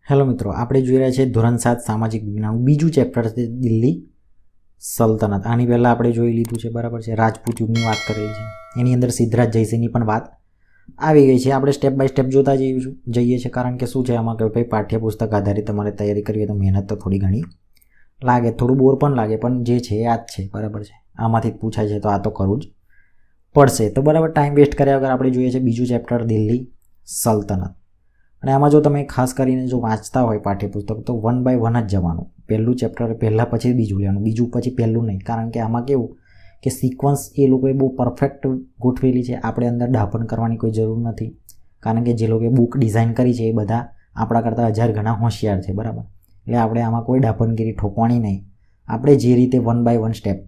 Hello મિત્રો, આપણે જોઈ રહ્યા છીએ ધોરણ 7 સામાજિક વિજ્ઞાનનું બીજું ચેપ્ટર છે દિલ્હી સલ્તનત. આની પહેલાં આપણે જોઈ લીધું છે, બરાબર છે. રાજપૂત યુગની વાત કરેલી છે, એની અંદર સિદ્ધરાજ જયસિંહની પણ વાત આવી ગઈ છે. આપણે સ્ટેપ બાય સ્ટેપ જોતા જઈએ છીએ, કારણ કે શું છે આમાં કે ભાઈ પાઠ્યપુસ્તક આધારિત તમારે તૈયારી કરવી હોય તો મહેનત તો થોડી ઘણી લાગે, થોડું બોર પણ લાગે, પણ જે છે આ જ છે, બરાબર છે. આમાંથી જ પૂછાય છે તો આ તો કરવું જ પડશે. તો બરાબર, ટાઈમ વેસ્ટ કર્યા વગર આપણે જોઈએ છે બીજું ચેપ્ટર દિલ્હી સલ્તનત. અને આમાં જો તમે ખાસ કરીને જો વાંચતા હોય પાઠ્યપુસ્તક તો 1 by 1 જ જવાનું. પહેલું ચેપ્ટર પહેલાં પછી બીજું લેવાનું, બીજું પછી પહેલું નહીં. કારણ કે આમાં કેવું કે સિક્વન્સ એ લોકોએ બહુ પરફેક્ટ ગોઠવેલી છે. આપણે અંદર ડાપણ કરવાની કોઈ જરૂર નથી, કારણ કે જે લોકોએ બુક ડિઝાઇન કરી છે એ બધા આપણા કરતાં 1000 ગણા હોશિયાર છે, બરાબર. એટલે આપણે આમાં કોઈ ડાપણગીરી ઠોકવાની નહીં. આપણે જે રીતે 1 by 1 સ્ટેપ,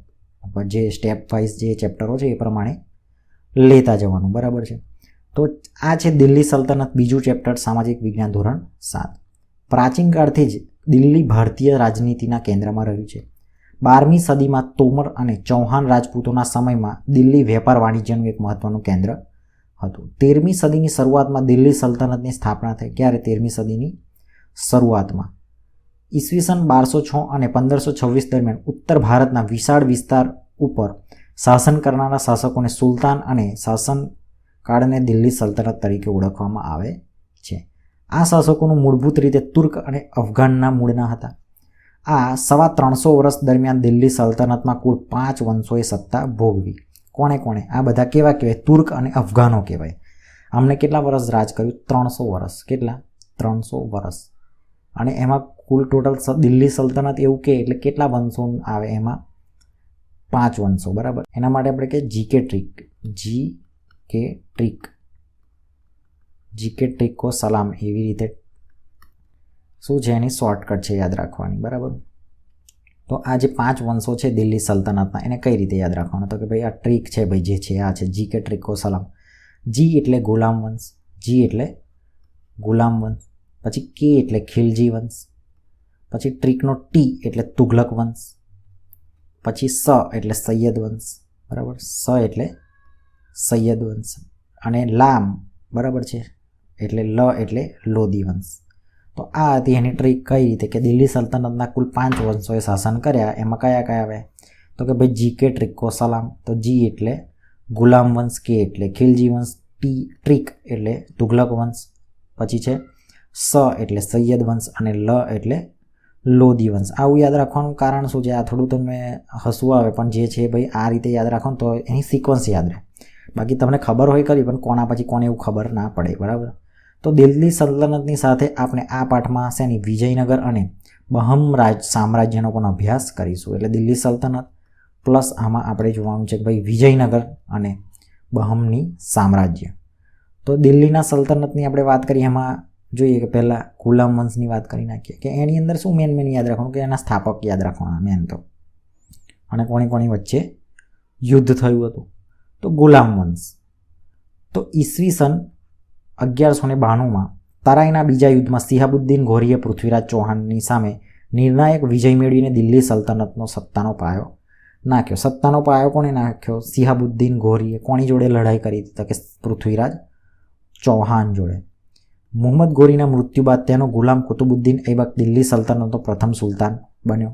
જે સ્ટેપ વાઇઝ જે ચેપ્ટરો છે એ પ્રમાણે લેતા જવાનું, બરાબર છે. તો આ છે દિલ્હી સલ્તનત, બીજું ચેપ્ટર, સામાજિક વિજ્ઞાન ધોરણ 7. પ્રાચીન કાળથી જ દિલ્હી ભારતીય રાજનીતિના કેન્દ્રમાં રહ્યું છે. 12મી સદીમાં તોમર અને ચૌહાણ રાજપૂતોના સમયમાં દિલ્હી વેપાર વાણિજ્યનું એક મહત્વનું કેન્દ્ર હતું. 13મી સદીની શરૂઆતમાં દિલ્હી સલ્તનતની સ્થાપના થઈ. ક્યારે? 13મી સદીની શરૂઆતમાં. ઈસવીસન 1206 અને 1526 દરમિયાન ઉત્તર ભારતના વિશાળ વિસ્તાર ઉપર શાસન કરનારા શાસકોને સુલતાન અને શાસન કાળને દિલ્હી સલ્તનત તરીકે ઓળખવામાં આવે છે. આ શાસકોનું મૂળભૂત રીતે તુર્ક અને અફઘાનના મૂળના હતા. આ 350 વર્ષ દરમિયાન દિલ્હી સલ્તનતમાં કુલ 5 વંશોએ સત્તા ભોગવી. કોણે કોણે? આ બધા કેવા કહેવાય? તુર્ક અને અફઘાનો કહેવાય. આમને કેટલા વર્ષ રાજ કર્યું? 300 વર્ષ. કેટલા? 300 વર્ષ. અને એમાં કુલ ટોટલ દિલ્હી સલ્તનત એવું કે એટલે કેટલા વંશો આવે? એમાં 5 વંશો, બરાબર. એના માટે આપણે કે જીકે ટ્રીક કો સલામ, એવી રીતે શું છે એની શોર્ટકટ છે યાદ રાખવાની, બરાબર. તો આ જે 5 વંશો છે દિલ્હી સલ્તનતના, એને કઈ રીતે યાદ રાખવાના? તો કે ભાઈ આ ટ્રીક છે, ભાઈ જે છે આ છે જીકે ટ્રીક કો સલામ. જી એટલે ગુલામ વંશ, જી એટલે ગુલામ વંશ, પછી કે એટલે ખિલજી વંશ, પછી ટ્રીકનો ટી એટલે તુઘલક વંશ, પછી સ એટલે સૈયદ વંશ, બરાબર. સ એટલે સૈયદ વંશ, અને લામ, બરાબર છે, એટલે લ એટલે લોધી વંશ. તો આ હતી એની ટ્રીક. કઈ રીતે કે દિલ્હી સલ્તનતના કુલ 5 વંશોએ શાસન કર્યા. એમાં કયા કયા આવે? તો કે ભાઈ જીકે ટ્રીક કો સલામ, તો જી એટલે ગુલામ વંશ, કે એટલે ખિલજી વંશ, ટી ટ્રીક એટલે તુઘલક વંશ, પછી છે સ એટલે સૈયદ વંશ, અને લ એટલે લોધી વંશ. આવું યાદ રાખવાનું કારણ શું છે? આ થોડું તમને હસવું આવે, પણ જે છે ભાઈ આ રીતે યાદ રાખવાનું તો એની સિક્વન્સ યાદ રહે. બાકી તમને ખબર હોય કરી, પણ કોના પછી કોને એવું ખબર ના પડે, બરાબર. તો દિલ્હી સલ્તનતની સાથે આપણે આ પાઠમાં શેની વિજયનગર અને બહમ સામ્રાજ્યનો પણ અભ્યાસ કરીશું. એટલે દિલ્હી સલ્તનત પ્લસ આમાં આપણે જોવાનું છે કે ભાઈ વિજયનગર અને બહમની સામ્રાજ્ય. તો દિલ્હીના સલ્તનતની આપણે વાત કરીએ, એમાં જોઈએ કે પહેલાં ગુલામ વંશની વાત કરી નાખીએ કે એની અંદર શું મેન યાદ રાખવાનું કે એના સ્થાપક યાદ રાખવાના મેન તો, અને કોની વચ્ચે યુદ્ધ થયું હતું. તો ગુલામ વંશ તો ઈસવીસન 1192માં તરાઈના બીજા યુદ્ધમાં સિહાબુદ્દીન ઘોરીએ પૃથ્વીરાજ ચૌહાણની સામે નિર્ણાયક વિજય મેળવીને દિલ્હી સલ્તનતનો સત્તાનો પાયો નાખ્યો. સત્તાનો પાયો કોણે નાખ્યો? સિહાબુદ્દીન ઘોરીએ. કોની જોડે લડાઈ કરી હતી? તો કે પૃથ્વીરાજ ચૌહાણ જોડે. મુહમ્મદ ઘોરીના મૃત્યુ બાદ તેનો ગુલામ કુતુબુદ્દીન ઐબક દિલ્હી સલ્તનતનો પ્રથમ સુલતાન બન્યો.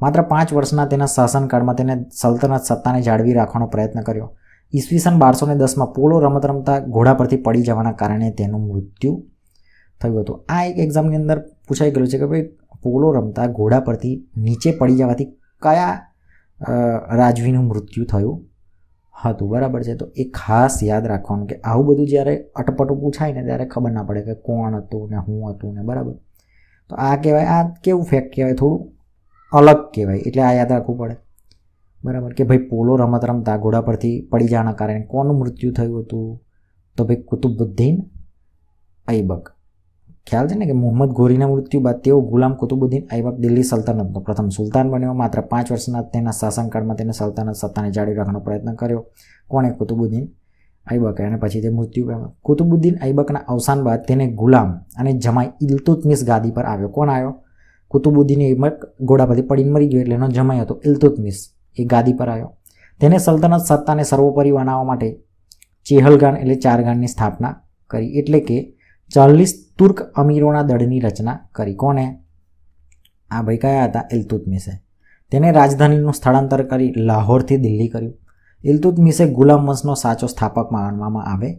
માત્ર 5 વર્ષના તેના શાસનકાળમાં તેને સલ્તનત સત્તાને જાળવી રાખવાનો પ્રયત્ન કર્યો. ઈસવીસન 1210માં પોલો રમત રમતા ઘોડા પરથી પડી જવાના કારણે તેનું મૃત્યુ થયું હતું. આ એક એક્ઝામની અંદર પૂછાઈ ગયેલું છે કે ભાઈ પોલો રમતા ઘોડા પરથી નીચે પડી જવાથી કયા રાજવીનું મૃત્યુ થયું હતું, બરાબર છે. તો એ ખાસ યાદ રાખવાનું કે આવું બધું જ્યારે અટપટું પૂછાય ને ત્યારે ખબર ના પડે કે કોણ હતું ને હું હતું ને, બરાબર. તો આ કહેવાય, આ કેવું ફેક્ટ કહેવાય, થોડું અલગ કહેવાય, એટલે આ યાદ રાખવું પડે, બરાબર. કે ભાઈ પોલો રમત રમતા ઘોડા પરથી પડી જવાના કારણે કોનું મૃત્યુ થયું હતું? તો ભાઈ કુતુબુદ્દીન ઐબક. ખ્યાલ છે ને કે મુહમ્મદ ઘોરીના મૃત્યુ બાદ તેઓ ગુલામ કુતુબુદ્દીન ઐબક દિલ્હી સલ્તનતનો પ્રથમ સુલતાન બન્યો. માત્ર 5 વર્ષના તેના શાસનકાળમાં તેને સલ્તનત સત્તાને જાળવી રાખવાનો પ્રયત્ન કર્યો. કોણે? કુતુબુદ્દીન ઐબકે. અને પછી તે મૃત્યુ પામ્યો. કુતુબુદ્દીન ઐબકના અવસાન બાદ તેને ગુલામ અને જમાઈ ઇલ્તુત્મિશ ગાદી પર આવ્યો. કોણ આવ્યો? કુતુબુદ્દીન ઐબક ઘોડા પરથી પડીને મરી ગયો એટલે એનો જમાઈ હતો ઇલ્તુત્મિશ, એ ગાદી પર આવ્યો. તેને સલ્તનત સત્તાને સર્વોપરી બનાવવા માટે ચેહલગાન એટલે 4 ગાનની સ્થાપના કરી. એટલે કે 40 તુર્ક અમીરોના દળની રચના કરી. કોને? આ ભાઈ કયા હતા? ઇલ્તુત્મિશે. તેને રાજધાનીનું સ્થળાંતર કરી લાહોરથી દિલ્હી કર્યું. ઇલ્તુત્મિશે ગુલામ વંશનો સાચો સ્થાપક માનવામાં આવે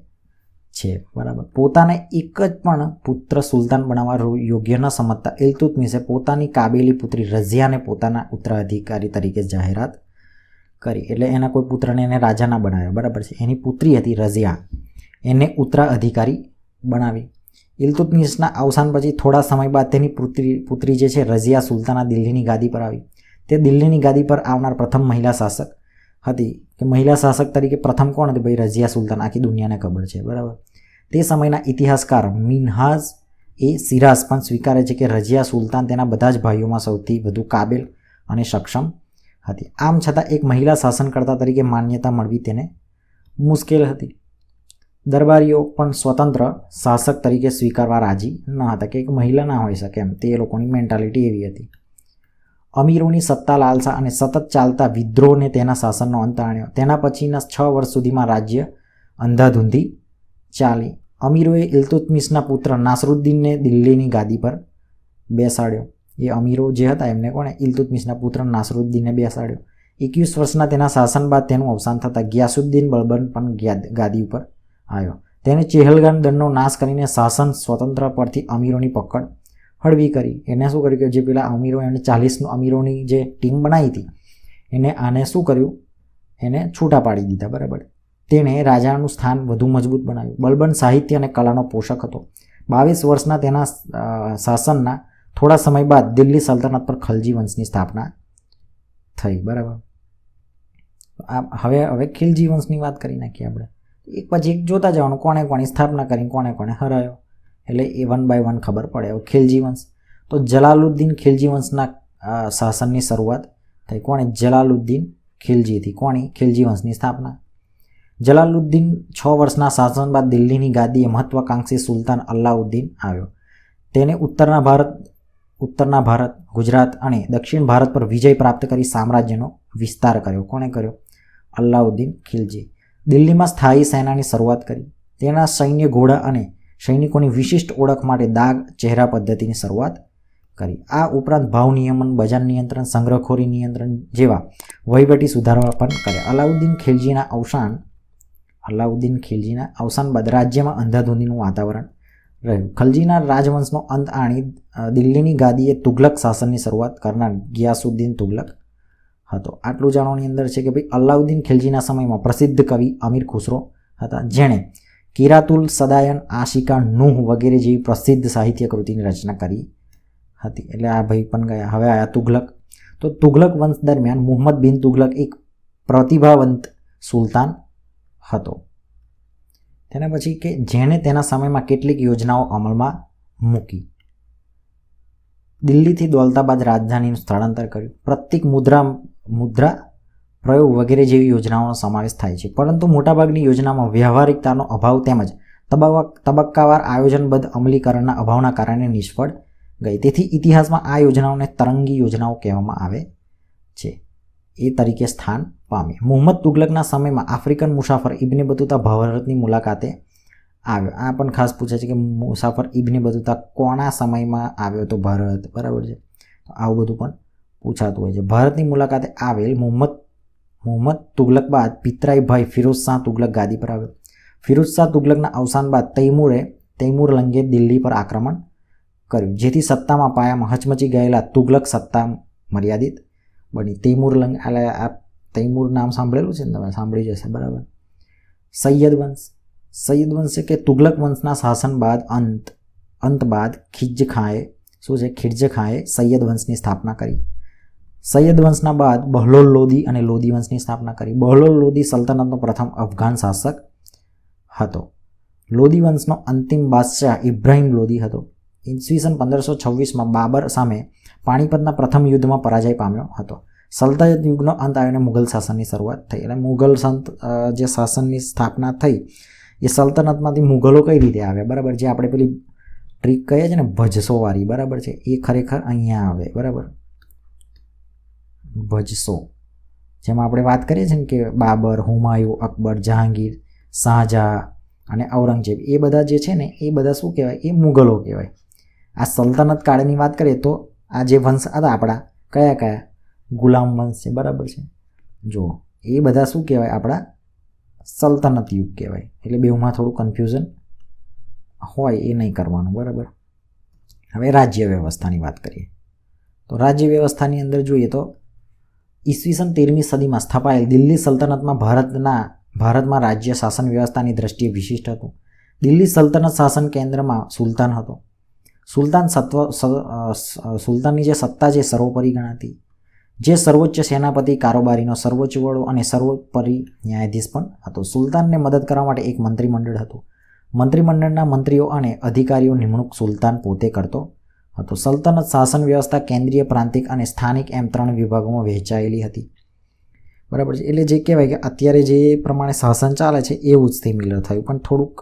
છે. બરાબર. પોતાને એક જ પણ પુત્ર સુલતાન બનાવવા યોગ્ય ન સમજતા ઇલ્તુત્મિશે પોતાની કાબેલી પુત્રી રઝિયાને પોતાના ઉત્તરાધિકારી તરીકે જાહેરાત કરી. એટલે એના કોઈ પુત્રને એને રાજા ના બનાવ્યો. બરાબર છે. એની પુત્રી હતી રઝિયા, એને ઉત્તરાધિકારી બનાવી. ઇલ્તુત્મિશના અવસાન પછી થોડા સમય બાદ તેની પુત્રી જે છે રઝિયા સુલતાના દિલ્હીની ગાદી પર આવી. તે દિલ્હીની ગાદી પર આવનાર પ્રથમ મહિલા શાસક હતી. કે મહિલા શાસક તરીકે પ્રથમ કોણ હતી? ભાઈ રઝિયા સુલતાન. આખી દુનિયાને ખબર છે. બરાબર. તે સમયના ઇતિહાસકાર મિન્હાજ એ સિરાજ પણ સ્વીકારે છે કે રઝિયા સુલતાન તેના બધા જ ભાઈઓમાં સૌથી વધુ કાબેલ અને સક્ષમ હતી. આમ છતાં એક મહિલા શાસનકર્તા તરીકે માન્યતા મળવી તેને મુશ્કેલ હતી. દરબારીઓ પણ સ્વતંત્ર શાસક તરીકે સ્વીકારવા રાજી ન હતા કે એક મહિલા ના હોઈ શકે એમ. તે લોકોની મેન્ટાલિટી એવી હતી. અમીરોની સત્તા લાલસા અને સતત ચાલતા વિદ્રોહને તેના શાસનનો અંત આણ્યો. તેના પછીના 6 વર્ષ સુધીમાં રાજ્ય અંધાધૂંધી ચાલી. અમીરોએ ઇલ્તુત્મિશના પુત્ર નાસરુદ્દીનને દિલ્હીની ગાદી પર બેસાડ્યો. એ અમીરો જે હતા એમને કોણે? ઇલ્તુત્મિશના પુત્ર નાસરુદ્દીનને બેસાડ્યો. 21 વર્ષના તેના શાસન બાદ તેનું અવસાન થતાં ગિયાસુદ્દીન બલબન પણ ગાદી ઉપર આવ્યો. તેને ચેહલગાન દળનો નાશ કરીને શાસન સ્વતંત્ર પરથી અમીરોની પકડ હળવી કરી. એને શું કર્યું કે જે પેલા અમીરો એને 40 અમીરોની જે ટીમ બનાવી હતી એને આને શું કર્યું? એને છૂટા પાડી દીધા. બરાબર. તેણે રાજાનું સ્થાન વધુ મજબૂત બનાવ્યું. બલબન સાહિત્ય અને કલાનો પોષક હતો. 22 વર્ષના તેના શાસનના થોડા સમય બાદ દિલ્હી સલ્તનત પર ખલજી વંશની સ્થાપના થઈ. બરાબર. હવે ખિલજી વંશની વાત કરી નાખીએ આપણે. એક પછી એક જોતા જવાનું કોણે કોની સ્થાપના કરી, કોણે કોણે હરાયો. એટલે એ 1 by 1 ખબર પડે. હવે ખિલજી વંશ તો જલાલુદ્દીન ખિલજી વંશના શાસનની શરૂઆત થઈ. કોણે? જલાલુદ્દીન ખિલજીથી. કોની? ખિલજી વંશની સ્થાપના. જલાલુદ્દીન 6 વર્ષના શાસન બાદ દિલ્હીની ગાદીએ મહત્વાકાંક્ષી સુલતાન અલાઉદ્દીન આવ્યો. તેને ઉત્તરના ભારત, ગુજરાત અને દક્ષિણ ભારત પર વિજય પ્રાપ્ત કરી સામ્રાજ્યનો વિસ્તાર કર્યો. કોણે કર્યો? અલાઉદ્દીન ખિલજી. દિલ્હીમાં સ્થાયી સેનાની શરૂઆત કરી. તેના સૈન્ય ઘોડા અને સૈનિકોની વિશિષ્ટ ઓળખ માટે દાગ ચહેરા પદ્ધતિની શરૂઆત કરી. આ ઉપરાંત ભાવ નિયમન, બજાર નિયંત્રણ, સંગ્રહખોરી નિયંત્રણ જેવા વહીવટી સુધારા પણ કર્યા. અલાઉદ્દીન ખિલજીના અવસાન બાદ રાજ્યમાં અંધાધૂંધીનું વાતાવરણ રહ્યું. ખલજીના રાજવંશનો અંત આણી દિલ્હીની ગાદીએ તુગલક શાસનની શરૂઆત કરનાર ગિયાસુદ્દીન તુગલક હતો. આટલું જાણવાની અંદર છે કે ભાઈ અલાઉદ્દીન ખિલજીના સમયમાં પ્રસિદ્ધ કવિ અમીર ખુસરો હતા, જેણે કિરાતુલ સદાયન, આશિકા, નૂહ વગેરે જેવી પ્રસિદ્ધ સાહિત્ય કૃતિની રચના કરી હતી. એટલે આ ભાઈ પણ ગયા. હવે આયા તુગલક. તો તુગલક વંશ દરમિયાન મુહમ્મદ બિન તુગલક એક પ્રતિભાવંત સુલતાન હતો. તેના પછી કે જેણે તેના સમયમાં કેટલીક યોજનાઓ અમલમાં મૂકી. દિલ્હીથી દૌલતાબાદ રાજધાનીનું સ્થળાંતર કર્યું. પ્રત્યેક મુદ્રા પ્રયોગ વગેરે જેવી યોજનાઓનો સમાવેશ થાય છે. પરંતુ મોટાભાગની યોજનામાં વ્યવહારિકતાનો અભાવ તેમજ તબક્કાવાર આયોજનબદ્ધ અમલીકરણના અભાવના કારણે નિષ્ફળ ગઈ. તેથી ઇતિહાસમાં આ યોજનાઓને તરંગી યોજનાઓ કહેવામાં આવે છે. એ તરીકે સ્થાન પામી. મુહમ્મદ તુગલકના સમયમાં આફ્રિકન મુસાફર ઇબ્ને બતુતા ભારતની મુલાકાતે આવ્યો. આ પણ ખાસ પૂછે છે કે મુસાફર ઇબ્ને બતુતા કોના સમયમાં આવ્યો તો ભારત. બરાબર છે. તો આવું બધું પણ પૂછાતું હોય છે. ભારતની મુલાકાતે આવેલ મુહમ્મદ તુગલક બાદ પિતરાઈ ભાઈ ફિરોઝ શાહ તુગલક ગાદી પર આવ્યો. ફિરોઝ શાહ તુગલકના અવસાન બાદ તૈમુર લંગે દિલ્હી પર આક્રમણ કર્યું, જેથી સત્તામાં પાયામાં હચમચી ગયેલા તુગલક સત્તા મર્યાદિત બની. તૈમુર નામ સાંભળેલું છે ને તમે? સાંભળી જશે. બરાબર. સૈયદ વંશ છે કે તુગલક વંશના શાસન બાદ અંત બાદ ખિલજી ખાંએ સૈયદ વંશની સ્થાપના કરી. સૈયદ વંશના બાદ બહલોલ લોદી અને લોદી વંશની સ્થાપના કરી. બહલોલ લોદી સલ્તનતનો પ્રથમ અફઘાન શાસક હતો. લોદી વંશનો અંતિમ બાદશાહ ઇબ્રાહિમ લોદી હતો. ઈસવીસન 1526માં બાબર સામે પાણીપતના પ્રથમ યુદ્ધમાં પરાજય પામ્યો હતો. સલ્તનત યુગનો અંત આવીને મુઘલ શાસનની શરૂઆત થઈ. એટલે મુઘલ જે શાસનની સ્થાપના થઈ એ સલ્તનતમાંથી મુઘલો કઈ રીતે આવ્યા? બરાબર. જે આપણે પેલી ટ્રીક કહીએ છીએ ને ભજસોવાળી, બરાબર છે, એ ખરેખર અહીંયા આવે. બરાબર. ભજસો, જેમાં આપણે વાત કરીએ છીએ ને કે બાબર, હુમાયુ, અકબર, જહાંગીર, શાહજહાં, અને ઔરંગઝેબ એ બધા જે છે ને એ બધા શું કહેવાય? એ મુગલો કહેવાય. આ સલ્તનત કાળની વાત કરીએ તો આ જે વંશ હતા આપણા કયા કયા? ગુલામ વંશ છે, બરાબર છે. જો એ બધા શું કહેવાય? આપણા સલ્તનત યુગ કહેવાય. એટલે બેઉમાં થોડું કન્ફ્યુઝન હોય એ નહીં કરવાનું, બરાબર. હવે રાજ્ય વ્યવસ્થાની વાત કરીએ તો રાજ્ય વ્યવસ્થાની અંદર જોઈએ તો ઈસવીસન 13મી સદીમાં સ્થાપાયેલ દિલ્હી સલ્તનતમાં ભારતમાં રાજ્ય શાસન વ્યવસ્થાની દ્રષ્ટિએ વિશિષ્ટ હતું. દિલ્હી સલ્તનત શાસન કેન્દ્રમાં સુલતાન હતો. સુલતાનની જે સત્તા છે સર્વોપરી ગણાતી, જે સર્વોચ્ચ સેનાપતિ, કારોબારીનો સર્વોચ્ચ વડો અને સર્વોપરી ન્યાયાધીશ પણ હતો. સુલતાનને મદદ કરવા માટે એક મંત્રીમંડળ હતું. મંત્રીમંડળના મંત્રીઓ અને અધિકારીઓ નિમણૂક સુલતાન પોતે કરતો હતો. સલ્તનત શાસન વ્યવસ્થા કેન્દ્રીય, પ્રાંતિક અને સ્થાનિક એમ 3 વિભાગોમાં વહેંચાયેલી હતી, બરાબર છે. એટલે જે કહેવાય કે અત્યારે જે પ્રમાણે શાસન ચાલે છે એવું જ સિમિલર થયું, પણ થોડુંક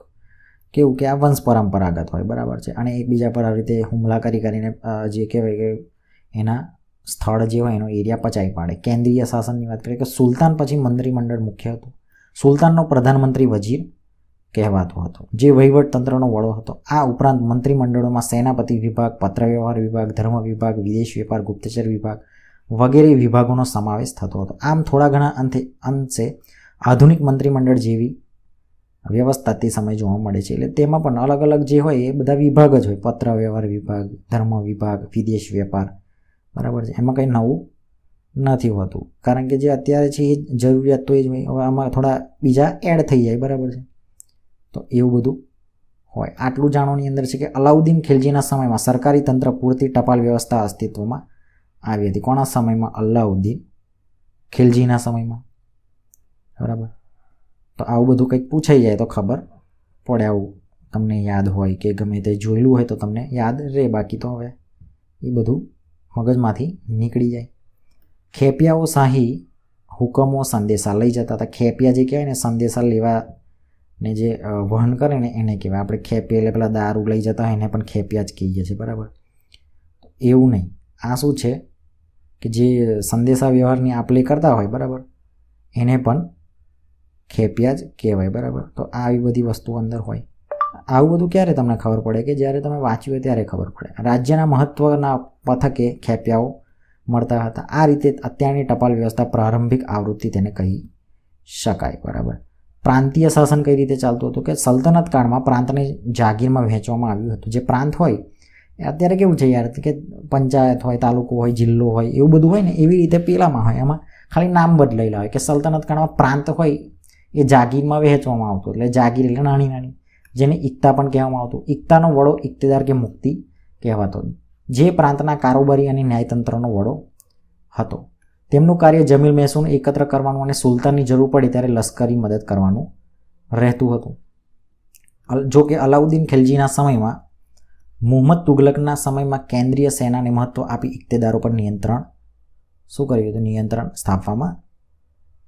કેવું કે આ વંશ પરંપરાગત હોય, બરાબર છે. અને એકબીજા પર આવી રીતે હુમલા કરીને જે કહેવાય કે એના સ્થળ જે હોય એનો એરિયા પચાવી પાડે. કેન્દ્રીય શાસનની વાત કરીએ કે સુલતાન પછી મંત્રીમંડળ મુખ્ય હતું. સુલતાનનો પ્રધાનમંત્રી વજીર કહેવાતો હતો, જે વહીવટતંત્રનો વડો હતો. આ ઉપરાંત મંત્રીમંડળોમાં સેનાપતિ વિભાગ, પત્રવ્યવહાર વિભાગ, ધર્મ વિભાગ, વિદેશ વેપાર, ગુપ્તચર વિભાગ વગેરે વિભાગોનો સમાવેશ થતો હતો. આમ થોડા ઘણા અંશે આધુનિક મંત્રીમંડળ જેવી વ્યવસ્થા તે સમય જોવા મળે છે. એટલે તેમાં પણ અલગ અલગ જે હોય એ બધા વિભાગ જ હોય. પત્ર વ્યવહાર વિભાગ, ધર્મ વિભાગ, વિદેશ વેપાર, બરાબર છે. એમાં કંઈ નવું નથી હોતું, કારણ કે જે અત્યારે છે એ જરૂરિયાત તો એ જ હોય. હવે આમાં થોડા બીજા એડ થઈ જાય, બરાબર છે. તો એવું બધું હોય. આટલું જાણવાની અંદર છે કે અલાઉદ્દીન ખિલજીના સમયમાં સરકારી તંત્ર પૂરતી ટપાલ વ્યવસ્થા અસ્તિત્વમાં આવી હતી. કોના સમયમાં? અલાઉદ્દીન ખિલજીના સમયમાં, બરાબર. તો આવું બધું કંઈક પૂછાઈ જાય તો ખબર પડે, આવું તમને યાદ હોય કે ગમે તે જોયેલું હોય તો તમને યાદ રહે. બાકી તો હવે એ બધું મગજમાંથી નીકળી જાય. ખેપિયાઓ શાહી હુકમો સંદેશા લઈ જતા હતા. ખેપિયા જે કહેવાય ને સંદેશા લેવા ને જે વહન કરે ને એને કહેવાય. આપણે ખેપિયા એટલે પેલા દારૂ લઈ જતા હોય એને પણ ખેપિયા જ કહીએ છીએ, બરાબર. એવું નહીં, આ શું છે કે જે સંદેશા વ્યવહારની આપ લે કરતા હોય, બરાબર, એને પણ ખેપિયા જ કહેવાય, બરાબર. તો આવી બધી વસ્તુઓ અંદર હોય. આવું બધું ક્યારે તમને ખબર પડે? કે જ્યારે તમે વાંચ્યું હોય ત્યારે ખબર પડે. રાજ્યના મહત્ત્વના પથકે ખેપિયાઓ મળતા હતા. આ રીતે અત્યારની ટપાલ વ્યવસ્થા પ્રારંભિક આવૃત્તિ તેને કહી શકાય, બરાબર. પ્રાંતીય શાસન કઈ રીતે ચાલતું હતું? કે સલ્તનત કાળમાં પ્રાંતને જાગીરમાં વહેંચવામાં આવ્યું હતું. જે પ્રાંત હોય એ અત્યારે કેવું છે યાર કે પંચાયત હોય, તાલુકો હોય, જિલ્લો હોય, એવું બધું હોય ને એવી રીતે પેલામાં હોય. એમાં ખાલી નામ બદલાયેલા હોય. કે સલ્તનત કાળમાં પ્રાંત હોય એ જાગીરમાં વહેંચવામાં આવતું. એટલે જાગીર એટલે નાની નાની, જેને ઇકતા પણ કહેવામાં આવતું. ઇકતાનો વડો ઇક્તેદાર કે મુક્તિ કહેવાતો, જે પ્રાંતના કારોબારી અને ન્યાયતંત્રનો વડો હતો. તેમનું કાર્ય જમીન મહેસૂલ એકત્ર કરવાનું અને સુલતાનની જરૂર પડે ત્યારે લશ્કરી મદદ કરવાનું રહેતું હતું. જો કે અલાઉદ્દીન ખિલજીના સમયમાં, મુહમ્મદ તુગલકના સમયમાં કેન્દ્રીય સેનાને મહત્ત્વ આપી ઇક્તેદારો પર નિયંત્રણ સ્થાપવામાં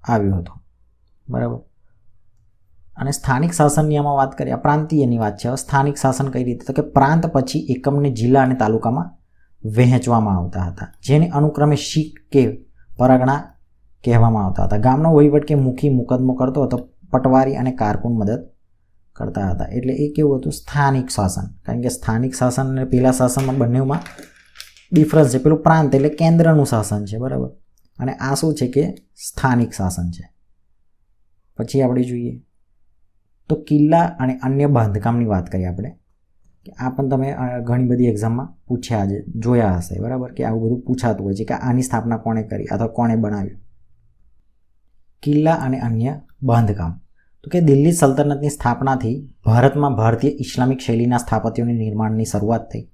આવ્યું હતું, બરાબર. અને સ્થાનિક શાસનની આમાં વાત કરીએ, પ્રાંતીયની વાત છે. સ્થાનિક શાસન કઈ રીતે? તો કે પ્રાંત પછી એકમને જિલ્લા અને તાલુકામાં વહેંચવામાં આવતા હતા, જેને અનુક્રમે શીખ કે પરગણા કહેવામાં આવતા હતા. ગામનો વહીવટ કે મુખી મુકદ્દમો કરતો હતો, પટવારી અને કારકુન મદદ કરતા હતા. એટલે એ કેવું હતું? સ્થાનિક શાસન. કારણ કે સ્થાનિક શાસન અને પેલા શાસનમાં બંનેમાં ડિફરન્સ છે. પેલું પ્રાંત એટલે કેન્દ્રનું શાસન છે, બરાબર. અને આ શું છે કે સ્થાનિક શાસન છે. પછી આપણે જોઈએ તો કિલ્લા અને અન્ય બાંધકામની વાત કરીએ આપણે, કે આ પણ તમે ઘણી બધી એક્ઝામમાં પૂછ્યા છે, જોયા હશે, બરાબર. કે આવું બધું પૂછાતું હોય છે કે આની સ્થાપના કોણે કરી અથવા કોણે બનાવ્યું. કિલ્લા અને અન્ય બાંધકામ. તો કે દિલ્હી સલ્તનતની સ્થાપનાથી ભારતમાં ભારતીય ઇસ્લામિક શૈલીના સ્થાપત્યોની નિર્માણની શરૂઆત થઈ.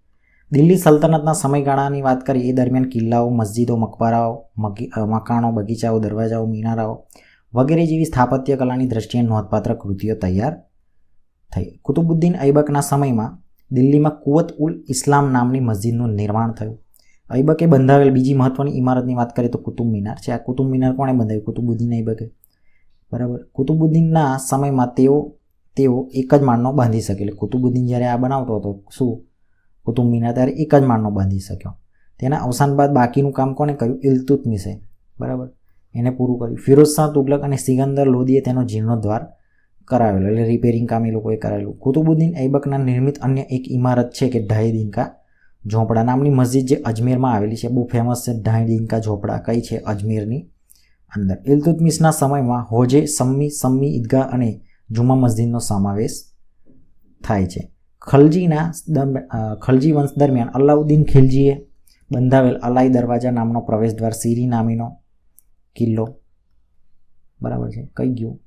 દિલ્હી સલ્તનતના સમયગાળાની વાત કરીએ એ દરમિયાન કિલ્લાઓ, મસ્જિદો, મકબરાઓ, મકાનો, બગીચાઓ, દરવાજાઓ, મિનારાઓ વગેરે જેવી સ્થાપત્ય કલાની દ્રષ્ટિએ નોંધપાત્ર કૃતિઓ તૈયાર થઈ. કુતુબુદ્દીન ઐબકના સમયમાં દિલ્હીમાં કુવત ઉલ ઇસ્લામ નામની મસ્જિદનું નિર્માણ થયું. ઐબકે બંધાવેલ બીજી મહત્વની ઇમારતની વાત કરીએ તો કુતુબ મિનાર છે. આ કુતુબ મિનાર કોણે બંધાવ્યું? કુતુબુદ્દીન ઐબકે, બરાબર. કુતુબુદ્દીનના સમયમાં તેઓ એક જ માળનો બાંધી શકે. એટલે કુતુબુદ્દીન જ્યારે આ બનાવતો હતો શું કુતુબ મિનાર, ત્યારે એક જ માળનો બાંધી શક્યો. તેના અવસાન બાદ બાકીનું કામ કોણે કર્યું? ઇલ્તુત્મિશે, બરાબર, એને પૂરું કર્યું. ફિરોઝ શાહ તુગલક અને સિકંદર લોદીએ તેનો જીર્ણોદ્ધાર કરાવેલો, એટલે રિપેરિંગ કામ એ લોકોએ કરાવેલું. કુતુબુદ્દીન ઐબકના નિર્મિત અન્ય એક ઇમારત છે કે ઢાઈ દિનકા ઝોપડા નામની મસ્જિદ જે અજમેરમાં આવેલી છે, બહુ ફેમસ છે. ઢાઈ દિનકા ઝોપડા કઈ છે? અજમેરની અંદર. ઇલ્તુત્મિશના સમયમાં હોજે, સમ્મી ઈદગાહ અને જુમા મસ્જિદનો સમાવેશ થાય છે. ખલજી વંશ દરમિયાન અલાઉદ્દીન ખિલજીએ બંધાવેલ અલાઈ દરવાજા નામનો પ્રવેશદ્વાર, સીરી નામીનો કિલ્લો, બરાબર છે. કઈ ગયું?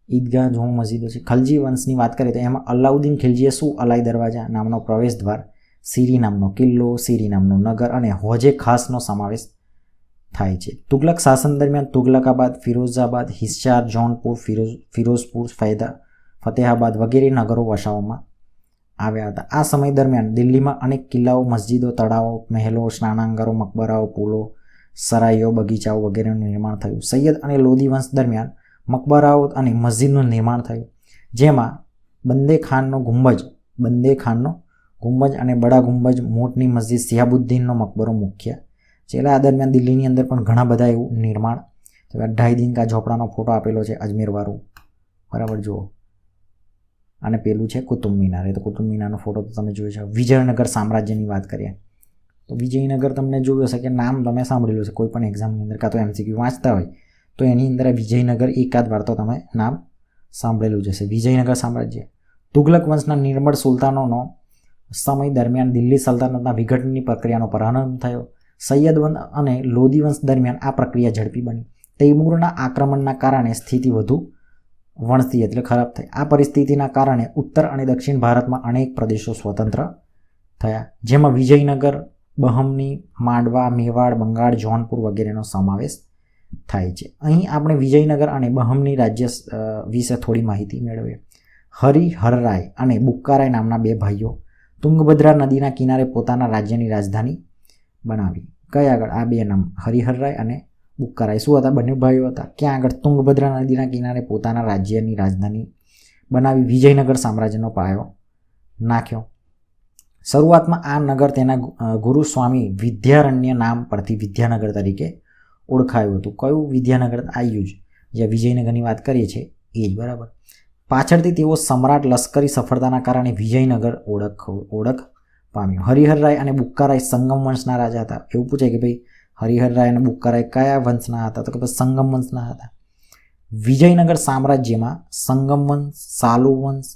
ઈદગાહ, જુમા મસ્જિદો છે. ખલજી વંશની વાત કરીએ તો એમાં અલાઉદ્દીન ખિલજીએ શું? અલાઈ દરવાજા નામનો પ્રવેશદ્વાર, સીરી નામનો કિલ્લો, સીરી નામનું નગર અને હોજે ખાસનો સમાવેશ થાય છે. તુગલક શાસન દરમિયાન તુગલકાબાદ, ફિરોઝાબાદ, હિસાર, જૌનપુર, ફિરોઝપુર, ફતેહાબાદ વગેરે નગરો વસાવવામાં આવ્યા હતા. આ સમય દરમિયાન દિલ્હીમાં અનેક કિલ્લાઓ, મસ્જિદો, તળાવો, મહેલો, સ્નાનાગારો, મકબરાઓ, પુલો, સરાઈઓ, બગીચાઓ વગેરેનું નિર્માણ થયું. સૈયદ અને લોધી વંશ દરમિયાન મકબરાઓ અને મસ્જિદનું નિર્માણ થયું, જેમાં બંદે ખાનનો ગુંબજ અને બડા ગુંબજ, મોટની મસ્જિદ, સિહાબુદ્દીનનો મકબરો મુખ્ય છે. એટલે આ દરમિયાન દિલ્હીની અંદર પણ ઘણા બધા એવું નિર્માણ. ઢાઈ દિનકા ઝોપડાનો ફોટો આપેલો છે અજમેરવાળું, બરાબર જુઓ. અને પેલું છે કુતુબ મિનાર. તો કુતુબ મિનારનો ફોટો તો તમે જોયો છે. વિજયનગર સામ્રાજ્યની વાત કરીએ તો વિજયનગર તમને જોયું હશે કે નામ તમે સાંભળેલું છે કોઈ પણ એક્ઝામની અંદર, કાં તો MCQ વાંચતા હોય તો એની અંદર વિજયનગર એકાદ વાર તો તમે નામ સાંભળેલું જ હશે. વિજયનગર સામ્રાજ્ય. તુગલક વંશના નિર્મળ સુલતાનોનો સમય દરમિયાન દિલ્હી સલ્તનતના વિઘટનની પ્રક્રિયાનો પ્રારંભ થયો. સૈયદ વંશ અને લોધી વંશ દરમિયાન આ પ્રક્રિયા ઝડપી બની. તૈમૂરના આક્રમણના કારણે સ્થિતિ વધુ વણસી, એટલે ખરાબ થઈ. આ પરિસ્થિતિના કારણે ઉત્તર અને દક્ષિણ ભારતમાં અનેક પ્રદેશો સ્વતંત્ર થયા, જેમાં વિજયનગર, બહમની, માંડવા, મેવાડ, બંગાળ, જૌનપુર વગેરેનો સમાવેશ થાય છે. અહીં આપણે વિજયનગર અને બહમની રાજ્ય વિશે થોડી માહિતી મેળવીએ. હરિહરરાય અને બુક્કારાય નામના બે ભાઈઓ તુંગભદ્રા નદીના કિનારે પોતાના રાજ્યની રાજધાની બનાવી. કયા આગળ? આ બે નામ હરિહરરાય અને બુક્કારાય શું હતા? બંને ભાઈઓ હતા. ક્યાં આગળ? તુંગભદ્રા નદીના કિનારે પોતાના રાજ્યની રાજધાની બનાવી વિજયનગર સામ્રાજ્યનો પાયો નાખ્યો. શરૂઆતમાં આ નગર તેના ગુરુ સ્વામી વિદ્યારણ્ય નામ પરથી વિદ્યાનગર તરીકે ઓળખાયું હતું. કયું વિદ્યાનગર? આવ્યું જ જ્યાં વિજયનગરની વાત કરીએ છીએ એ જ, બરાબર. પાછળથી તેઓ સમ્રાટ લશ્કરી સફળતાના કારણે વિજયનગર ઓળખ પામ્યું. હરિહરરાય અને બુક્કારાય સંગમ વંશના રાજા હતા. એવું પૂછાય કે ભાઈ હરિહરરાય અને બુક્કારાય કયા વંશના હતા? તો કે સંગમ વંશના હતા. વિજયનગર સામ્રાજ્યમાં સંગમ વંશ, સાલુ વંશ,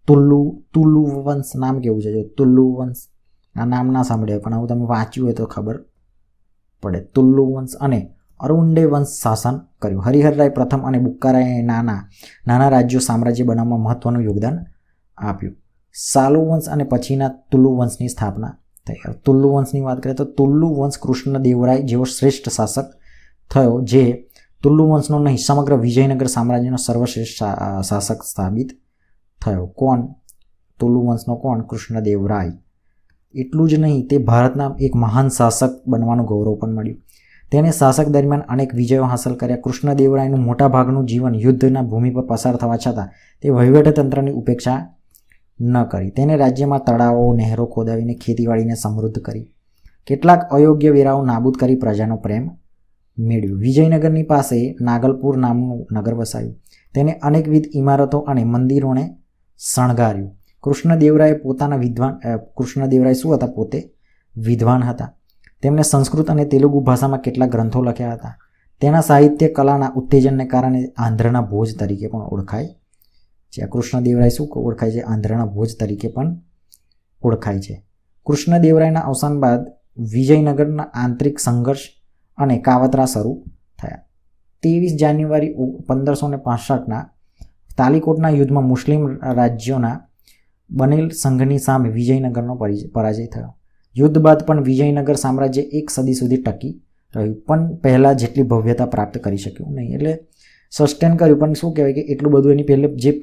તુલ્લુ વંશ, નામ કેવું છે? તુલ્લુ વંશ, આ નામ ના સાંભળ્યા પણ આવું તમે વાંચ્યું હોય તો ખબર પડે. તુલ્લુ વંશ અને અરુંડે વંશ શાસન કર્યું. હરિહરરાય પ્રથમ અને બુક્કારાયે નાના રાજ્યો સામ્રાજ્ય બનાવવામાં મહત્વનું યોગદાન આપ્યું. સાલુ વંશ અને પછીના તુલ્લુ વંશની સ્થાપના થઈ. તુલ્લુ વંશની વાત કરીએ તો તુલ્લુ વંશ કૃષ્ણદેવરાય જેવો શ્રેષ્ઠ શાસક થયો, જે તુલ્લુ વંશનો નહીં સમગ્ર વિજયનગર સામ્રાજ્યનો સર્વશ્રેષ્ઠ શાસક સાબિત થયો. કોણ? તુલ્લુ વંશનો કોણ? કૃષ્ણદેવરાય. એટલું જ નહીં, તે ભારતના એક મહાન શાસક બનવાનું ગૌરવ પણ મળ્યું. તેને શાસક દરમિયાન અનેક વિજયો હાંસલ કર્યા. કૃષ્ણદેવરાયનું મોટાભાગનું જીવન યુદ્ધના ભૂમિ પર પસાર થવા છતાં તે વહીવટતંત્રની ઉપેક્ષા ન કરી. તેને રાજ્યમાં તળાવો, નહેરો ખોદાવીને ખેતીવાડીને સમૃદ્ધ કરી. કેટલાક અયોગ્ય વેરાઓ નાબૂદ કરી પ્રજાનો પ્રેમ મેળવ્યો. વિજયનગરની પાસે નાગલપુર નામનું નગર વસાવ્યું. તેને અનેકવિધ ઇમારતો અને મંદિરોને શણગાર્યું. કૃષ્ણદેવરાય શું હતા? પોતે વિદ્વાન હતા. તેમણે સંસ્કૃત અને તેલુગુ ભાષામાં કેટલાક ગ્રંથો લખ્યા હતા. તેના સાહિત્ય કલાના ઉત્તેજનને કારણે આંધ્રના ભોજ તરીકે પણ ઓળખાય છે. કૃષ્ણદેવરાય શું ઓળખાય છે? આંધ્રના ભોજ તરીકે પણ ઓળખાય છે. કૃષ્ણદેવરાયના અવસાન બાદ વિજયનગરના આંતરિક સંઘર્ષ અને કાવતરા શરૂ થયા. 23 જાન્યુઆરી 1565ના તાલીકોટના યુદ્ધમાં મુસ્લિમ રાજ્યોના બનેલ સંઘની સામે વિજયનગરનો પરાજય થયો. યુદ્ધ બાદ પણ વિજયનગર સામ્રાજ્ય એક સદી સુધી ટકી રહ્યું, પણ પહેલાં જેટલી ભવ્યતા પ્રાપ્ત કરી શક્યું નહીં. એટલે સસ્ટેન કર્યું, પણ શું કહેવાય કે એટલું બધું એની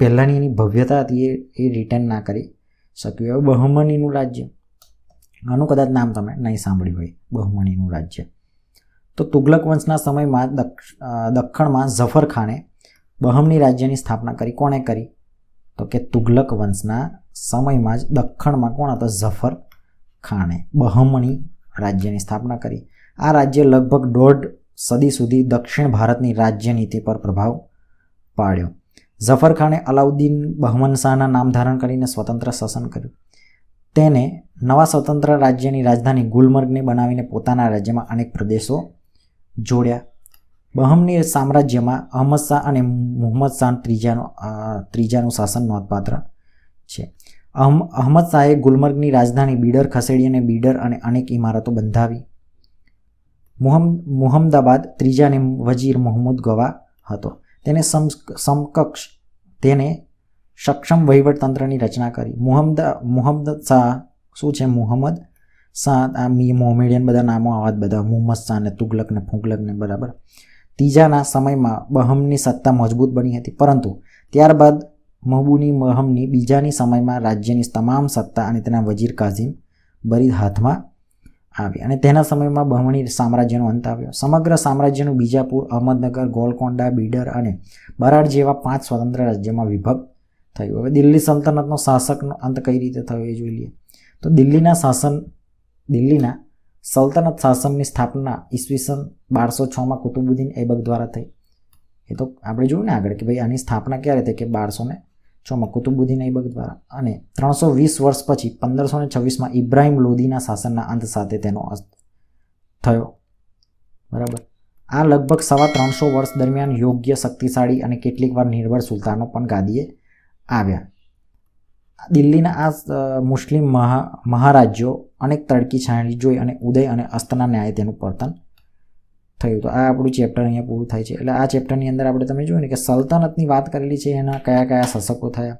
પહેલાંની એની ભવ્યતા હતી એ રિટર્ન ના કરી શક્યું. હવે બહમનીનું રાજ્ય, આનું કદાચ નામ તમે નહીં સાંભળ્યું હોય, બહમનીનું રાજ્ય. તો તુગલક વંશના સમયમાં દખ્ખણમાં ઝફર ખાને બહમની રાજ્યની સ્થાપના કરી. કોણે કરી? તો કે તુગલક વંશના સમયમાં જ દખ્ખણમાં કોણ હતા? ઝફર ખાને બહમની રાજ્યની સ્થાપના કરી. આ રાજ્ય લગભગ 1.5 સદી સુધી દક્ષિણ ભારતની રાજ્ય નીતિ પર પ્રભાવ પાડ્યો. ઝફર ખાને અલાઉદ્દીન બહમન શાહના નામ ધારણ કરીને સ્વતંત્ર શાસન કર્યું. તેને નવા સ્વતંત્ર રાજ્યની રાજધાની ગુલમર્ગને બનાવીને પોતાના રાજ્યમાં અનેક પ્રદેશો જોડ્યા. બહમની સામ્રાજ્યમાં અહમદ શાહ અને મુહમ્મદ શાહ ત્રીજાનું શાસન નોંધપાત્ર છે. અહમદ શાહે ગુલમર્ગની રાજધાની બીડર ખસેડી અને બીડર અને અનેક ઇમારતો બંધાવી. મુહમ્મદાબાદ ત્રીજાને વજીર મુહમ્મદ ગવા હતો. તેને સક્ષમ વહીવટતંત્રની રચના કરી. મુહમ્મદ શાહ શું છે? મુહમ્મદ શાહ, આ મોમેડિયન બધા નામો આવા જ બધા, મુહમ્મદ શાહ ને તુગલક ને ફુગલક ને બરાબર. ત્રીજાના સમયમાં બહમની સત્તા મજબૂત બની હતી, પરંતુ ત્યારબાદ બહમની બીજાની સમયમાં રાજ્યની તમામ સત્તા અને તેના વજીર કાઝિમ બરીદ હાથમાં આવી અને તેના સમયમાં બહમણી સામ્રાજ્યનો અંત આવ્યો. સમગ્ર સામ્રાજ્યનું બીજાપુર, અહમદનગર, ગોલકોંડા, બીડર અને બરાડ જેવા 5 સ્વતંત્ર રાજ્યોમાં વિભક્ત થયું. હવે દિલ્હી સલ્તનતનો શાસકનો અંત કઈ રીતે થયો એ જોઈ લઈએ. તો દિલ્હીના સલ્તનત શાસનની સ્થાપના ઈસવીસન 1206માં કુતુબુદ્દીન ઐબક દ્વારા થઈ. એ તો આપણે જોયું ને આગળ કે ભાઈ આની સ્થાપના ક્યારે થઈ કે 1206માં કુતુબુદ્દીન ઐબક દ્વારા, અને 320 વર્ષ પછી 1526માં ઇબ્રાહિમ લોદીના શાસનના અંત સાથે તેનો અંત થયો. બરાબર. આ લગભગ 350 વર્ષ દરમિયાન યોગ્ય, શક્તિશાળી અને કેટલીક વાર નિર્બળ સુલતાનો પણ ગાદીએ આવ્યા. દિલ્હીના આ મુસ્લિમ મહારાજ્યો અનેક તડકી છાંયડી જોઈ અને ઉદય અને અસ્તના ન્યાય તેનું પતન થયું. તો આ આપણું ચેપ્ટર અહીંયા પૂરું થાય છે. એટલે આ ચેપ્ટરની અંદર આપણે તમે જોયું ને કે સલ્તનતની વાત કરેલી છે, એના કયા કયા શાસકો થયા,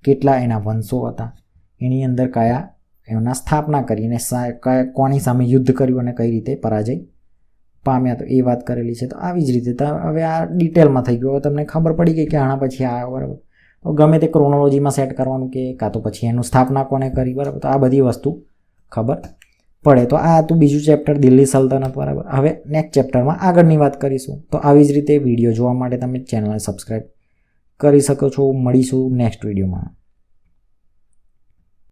કેટલા એના વંશો હતા, એની અંદર કયા એમના સ્થાપના કરીને કોની સામે યુદ્ધ કર્યું અને કઈ રીતે પરાજય પામ્યા, તો એ વાત કરેલી છે. તો આવી જ રીતે હવે આ ડિટેલમાં થઈ ગયું. હવે તમને ખબર પડી ગઈ કે આના પછી આ બરાબર. તો ગમે તે ક્રોનોલોજીમાં સેટ કરવાનું કે કાં તો પછી એનું સ્થાપના કોને કરી, બરાબર. તો આ બધી વસ્તુ ખબર પડે. તો આ હતું બીજું ચેપ્ટર, દિલ્હી સલ્તનત, બરાબર. હવે નેક્સ્ટ ચેપ્ટરમાં આગળની વાત કરીશું. તો આવી જ રીતે વિડીયો જોવા માટે તમે ચેનલને સબસ્ક્રાઈબ કરી શકો છો. મળીશું નેક્સ્ટ વિડીયોમાં.